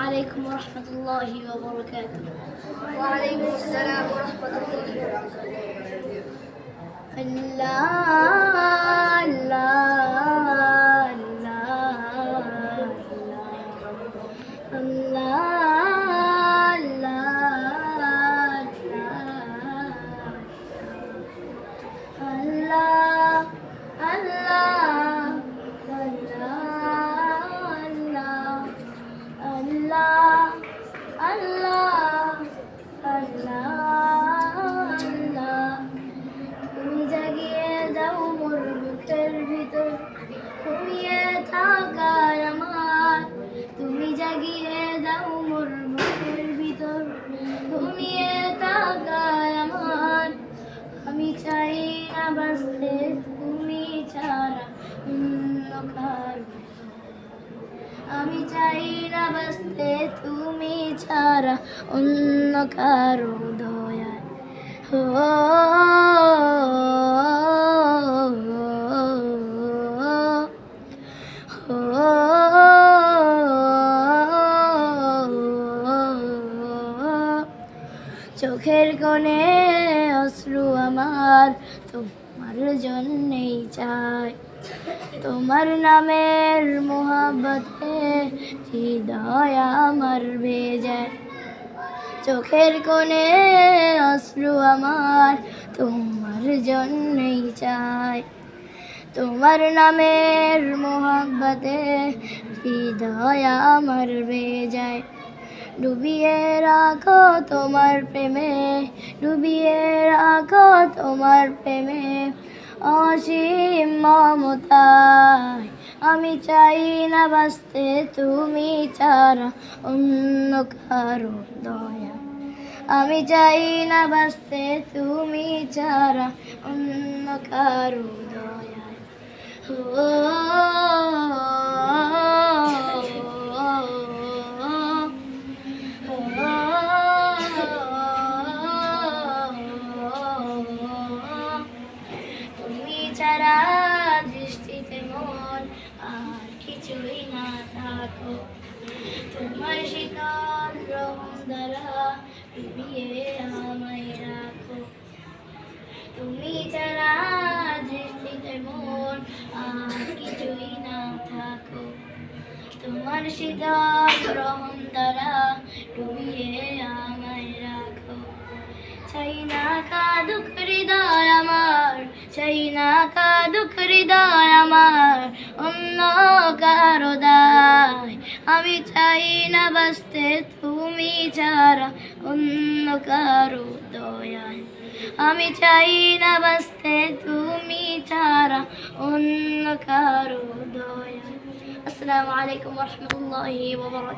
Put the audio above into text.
عليكم ورحمة الله وبركاته. وعليكم السلام ورحمة الله وبركاته. الله الله الله الله الله الله Allah, Allah, Allah, তুমি জাগিয়ে দাও মোর বুকের ভিতর, ঘুমিয়ে থাকায় আমার। তুমি জাগিয়ে দাও মোর বুকের ভিতর, ঘুমিয়ে থাকায় আমার। আমি চাই না বাঁচতে তুমি ছাড়া অন্য কারো। আমি চাই না বাঁচতে তুমি ছাড়া অন্য কারো দয়ায়। চোখের কোণে অশ্রু আমার তোমার জন্যেই চাই। তোমার নামের মোহাব্বতে হৃদয় আমার ভেজায়। চোখের কোণে অশ্রু আমার তোমার জন্যই চাই। তোমার নামের মোহাব্বতে হৃদয় আমার ভেজায়। ডুবিয়ে রাখো তোমার প্রেমে, ডুবিয়ে রাখো তোমার প্রেমে অসীম মমতায়। আমি চাই না বাঁচতে তুমি ছাড়া অন্য কারো দয়া। আমি চাই না বাঁচতে তুমি ছাড়া অন্য কারো দয়া। ছাড়া দৃষ্টিতে মন আর কিছুই না থাকো। তোমার শীতল রহম দ্বারা ডুবিয়ে আমায় রাখো। তুমি ছাড়া দৃষ্টিতে মন আর কিছুই না থাকো। তোমার শীতল রহম দ্বারা ডুবিয়ে আমায় রাখো। চাই না কাঁদুক হৃদয় আমার, চাই না কাঁদুক হৃদয় আমার অন্য কারো দায়। আমি চাই না বাঁচতে তুমি ছাড়া অন্য কারো দয়ায়। আমি চাই না বাঁচতে তুমি ছাড়া অন্য কারো দয়ায়। আসসালামু আলাইকুম ওয়া রাহমাতুল্লাহি ওয়া বারাকাতুহু।